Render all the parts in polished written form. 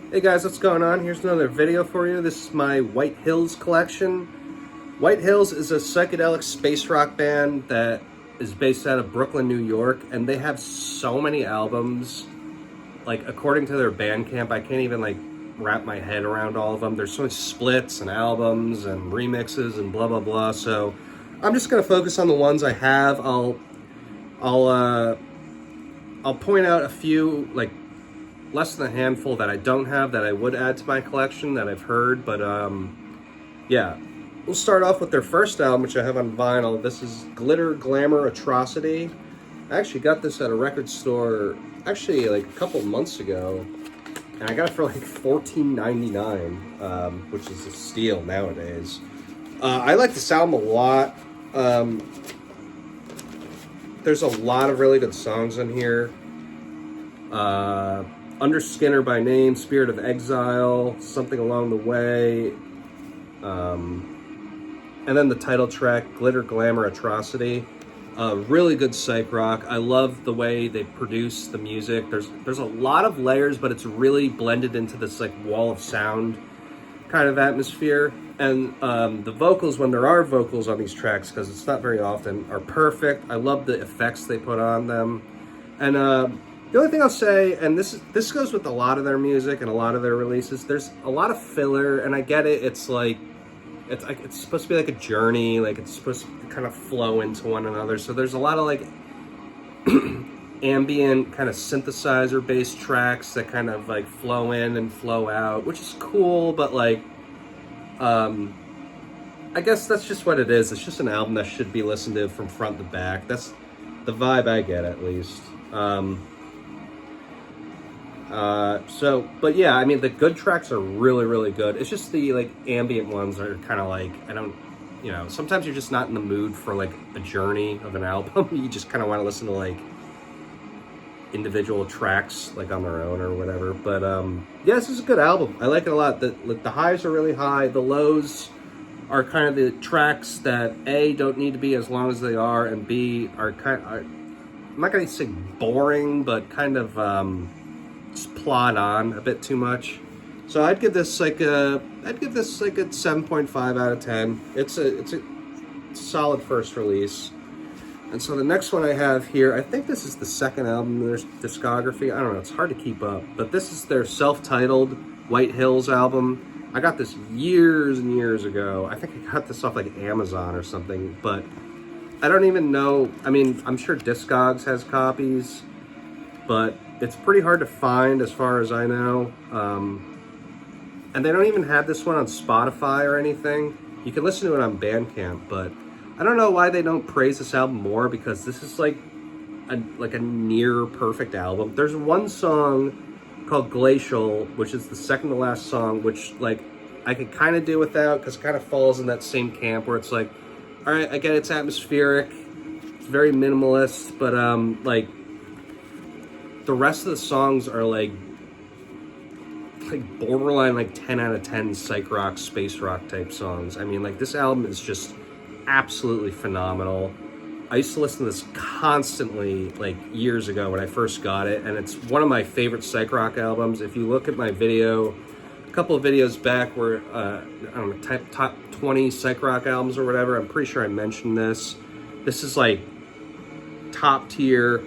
Hey guys, what's going on? Here's another video for you. This is my White Hills collection. White Hills is a psychedelic space rock band that is based out of Brooklyn, New York, and they have so many albums. Like, according to their Bandcamp, I can't even wrap my head around all of them. There's so many splits and albums and remixes and blah blah blah. So I'm just gonna focus on the ones I have. I'll point out a few, like less than a handful that I don't have that I would add to my collection that I've heard. But yeah, we'll start off with their first album, which I have on vinyl. This is Glitter Glamour Atrocity. I actually got this at a record store actually like a couple months ago, and I got it for like $14.99, which is a steal nowadays. I like this album a lot. There's a lot of really good songs on here. Under Skinner by Name, Spirit of Exile, Something Along the Way, and then the title track, Glitter Glamour Atrocity. Really good psych rock. I love the way they produce the music. There's a lot of layers, but it's really blended into this like wall of sound kind of atmosphere. And the vocals, when there are vocals on these tracks, because it's not very often, are perfect. I love the effects they put on them. And the only thing I'll say, and this goes with a lot of their music and a lot of their releases, there's a lot of filler, and I get it. It's supposed to be like a journey, like it's supposed to kind of flow into one another. So there's a lot of like ambient kind of synthesizer based tracks that kind of like flow in and flow out, which is cool, but like I guess that's just what it is. It's just an album that should be listened to from front to back. That's the vibe I get, at least. But yeah, I mean, the good tracks are really, really good. It's just the like ambient ones are kind of like, sometimes you're just not in the mood for like a journey of an album. You just kind of want to listen to like individual tracks like on their own or whatever. But yeah, this is a good album. I like it a lot. The highs are really high. The lows are kind of the tracks that A, don't need to be as long as they are, and B, I'm not going to say boring, but kind of just plod on a bit too much. So I'd give this like a 7.5 out of 10. It's a solid first release. And so the next one I have here, I think this is the second album in their discography. I don't know, it's hard to keep up. But this is their self-titled White Hills album. I got this years and years ago. I think I got this off like Amazon or something, but I don't even know. I mean, I'm sure Discogs has copies, but it's pretty hard to find as far as I know. And they don't even have this one on Spotify or anything. You can listen to it on Bandcamp, but I don't know why they don't praise this album more, because this is like a near perfect album. There's one song called Glacial, which is the second to last song, which like I could kind of do without, because it kind of falls in that same camp where it's like, all right, I get it's atmospheric, it's very minimalist, but like the rest of the songs are like borderline like 10 out of 10 psych rock, space rock type songs. I mean, like, this album is just absolutely phenomenal. I used to listen to this constantly like years ago when I first got it, and it's one of my favorite psych rock albums. If you look at my video, a couple of videos back where I don't know, top 20 psych rock albums or whatever, I'm pretty sure I mentioned this. This is like top tier,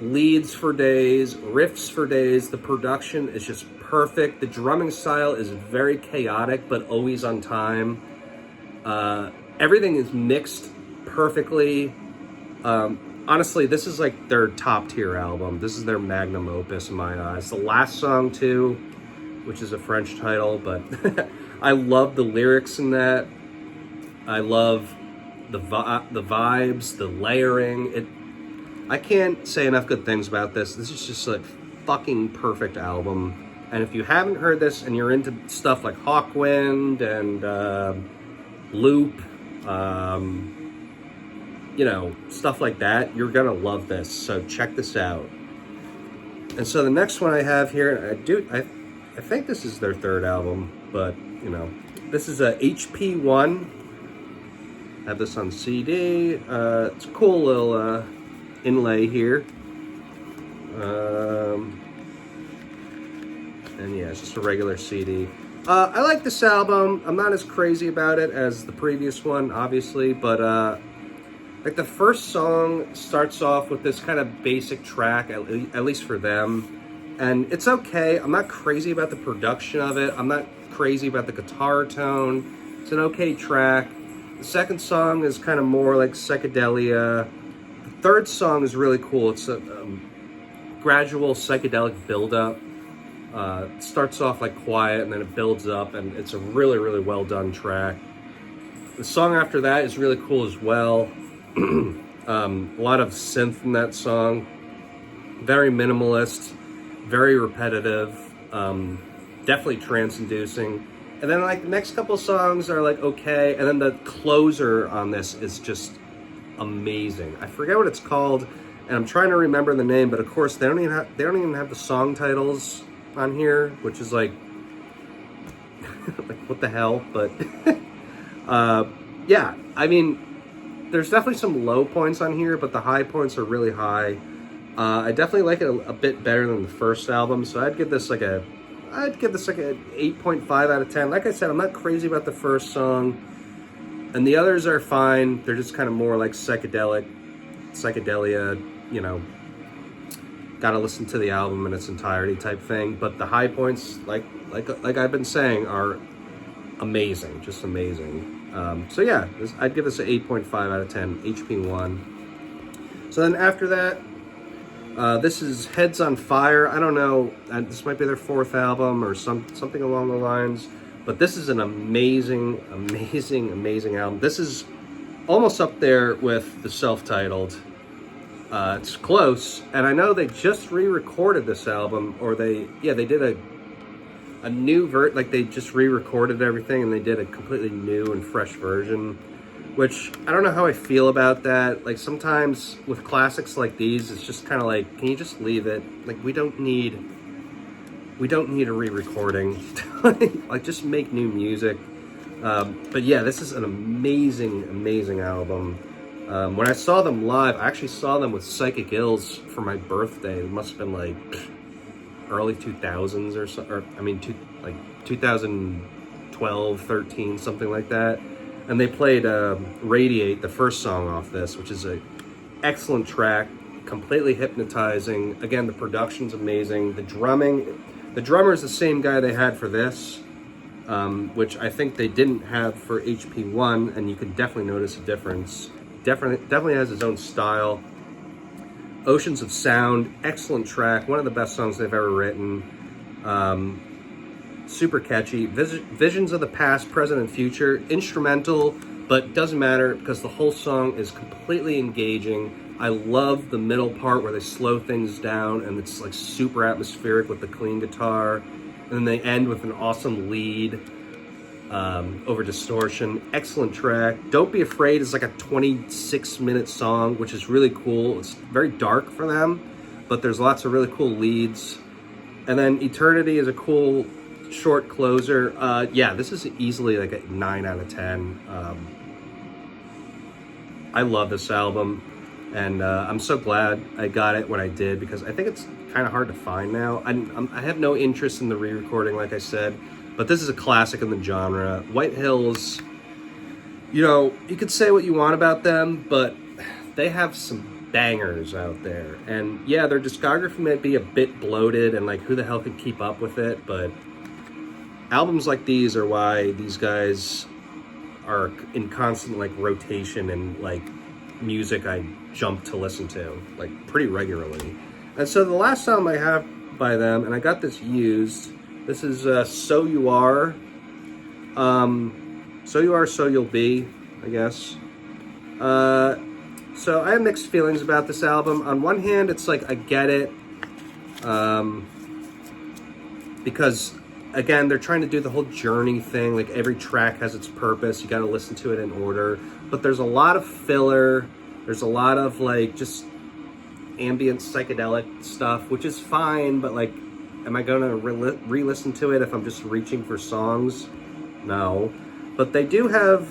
leads for days, riffs for days. The production is just perfect. The drumming style is very chaotic but always on time. Everything is mixed perfectly. Honestly, this is like their top tier album. This is their magnum opus in my eyes. The last song too, which is a French title, but I love the lyrics in that. I love the vibes, the layering. I can't say enough good things about this. This is just a fucking perfect album. And if you haven't heard this and you're into stuff like Hawkwind and Loop, stuff like that, you're gonna love this. So check this out. And so the next one I have here, I think this is their third album, but this is a HP1. I have this on CD. It's a cool little inlay here. And yeah, it's just a regular CD. I like this album. I'm not as crazy about it as the previous one, obviously, but like the first song starts off with this kind of basic track, at least for them, and it's okay. I'm not crazy about the production of it. I'm not crazy about the guitar tone. It's an okay track. The second song is kind of more like psychedelia. The third song is really cool. It's a gradual psychedelic build-up. It starts off like quiet and then it builds up, and it's a really, really well done track. The song after that is really cool as well. A lot of synth in that song. Very minimalist, very repetitive, definitely trance-inducing. And then like the next couple songs are like okay, and then the closer on this is just amazing. I forget what it's called, and I'm trying to remember the name, but of course they don't even have the song titles on here, which is like like what the hell. But yeah, I mean, there's definitely some low points on here, but the high points are really high. I definitely like it a bit better than the first album, so I'd give this like an 8.5 out of 10. Like I said, I'm not crazy about the first song, and the others are fine. They're just kind of more like psychedelia, you know, gotta listen to the album in its entirety type thing. But the high points, like I've been saying, are amazing, just amazing. So yeah, I'd give this an 8.5 out of 10, HP1. So then after that, this is Heads on Fire. I don't know, this might be their fourth album or something along the lines, but this is an amazing, amazing, amazing album. This is almost up there with the self-titled. It's close, and I know they just re-recorded this album, or they did a new like they just re-recorded everything and they did a completely new and fresh version, which I don't know how I feel about that. Like sometimes with classics like these, it's just kind of like, can you just leave it? Like we don't need a re-recording. Like just make new music. But yeah, this is an amazing, amazing album. When I saw them live, I actually saw them with Psychic Ills for my birthday. It must have been like early 2000s or so, or I mean, like 2012, 13, something like that. And they played Radiate, the first song off this, which is an excellent track, completely hypnotizing. Again, the production's amazing. The drummer is the same guy they had for this, which I think they didn't have for HP1, and you can definitely notice a difference. Definitely has his own style. Oceans of Sound, excellent track, one of the best songs they've ever written. Super catchy. Visions of the Past, Present, and Future, instrumental, but doesn't matter because the whole song is completely engaging. I love the middle part where they slow things down and it's like super atmospheric with the clean guitar. And then they end with an awesome lead over distortion. Excellent track. Don't Be Afraid is like a 26-minute song, which is really cool. It's very dark for them, but there's lots of really cool leads. And then Eternity is a cool short closer. Yeah, this is easily like a 9 out of 10. I love this album, and I'm so glad I got it when I did, because I think it's kind of hard to find now. I have no interest in the re-recording, like I said, but this is a classic in the genre. White Hills, you know, you could say what you want about them, but they have some bangers out there. And yeah, their discography might be a bit bloated and like who the hell could keep up with it, but albums like these are why these guys are in constant like rotation and like music I jump to listen to like pretty regularly. And so the last album I have by them, and I got this used, this is So You Are. So You Are, So You'll Be, I guess. So I have mixed feelings about this album. On one hand, it's like I get it, because again, they're trying to do the whole journey thing. Like every track has its purpose. You got to listen to it in order. But there's a lot of filler. There's a lot of like just ambient psychedelic stuff, which is fine. But like, am I going to re-listen to it if I'm just reaching for songs? No. But they do have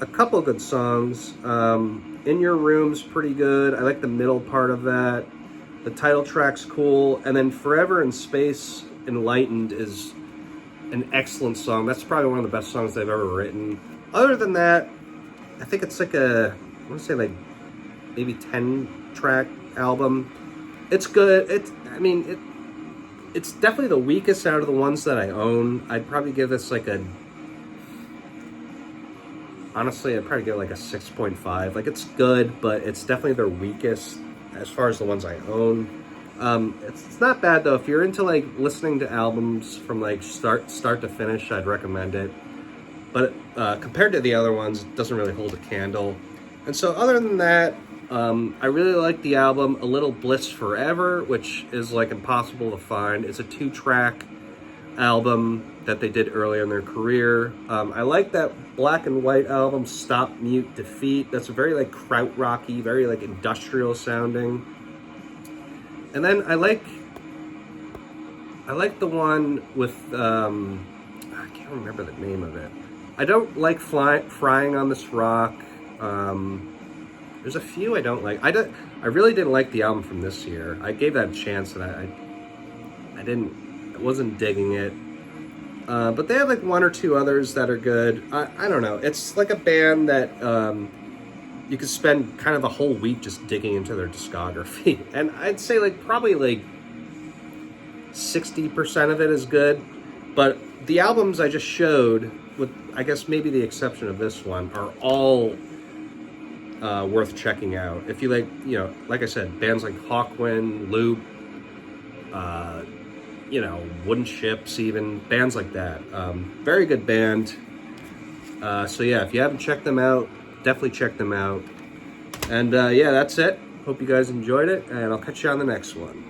a couple good songs. In Your Room's pretty good. I like the middle part of that. The title track's cool. And then Forever in Space Enlightened is an excellent song. That's probably one of the best songs they've ever written. Other than that, I think it's like I want to say like maybe 10-track album. It's good. It's definitely the weakest out of the ones that I own. I'd probably give this like honestly, I'd probably give it like a 6.5. Like, it's good, but it's definitely their weakest as far as the ones I own. It's not bad though. If you're into like listening to albums from like start to finish, I'd recommend it. But compared to the other ones, it doesn't really hold a candle. And so other than that, I really like the album A Little Bliss Forever, which is like impossible to find. It's a 2-track album that they did earlier in their career. I like that Black and White album, Stop, Mute, Defeat. That's very like krautrocky, very like industrial sounding. And then I like the one with I can't remember the name of it. I don't like Frying on This Rock. There's a few I don't like. I really didn't like the album from this year. I gave that a chance, and I wasn't digging it. But they have like 1 or 2 others that are good. I don't know. It's like a band that you could spend kind of a whole week just digging into their discography. And I'd say like probably like 60% of it is good. But the albums I just showed, with I guess maybe the exception of this one, are all worth checking out. If you like, like I said, bands like Hawkwind, Loop, Wooden Ships, even bands like that. Very good band. So yeah, if you haven't checked them out, definitely check them out. And yeah, that's it. Hope you guys enjoyed it, and I'll catch you on the next one.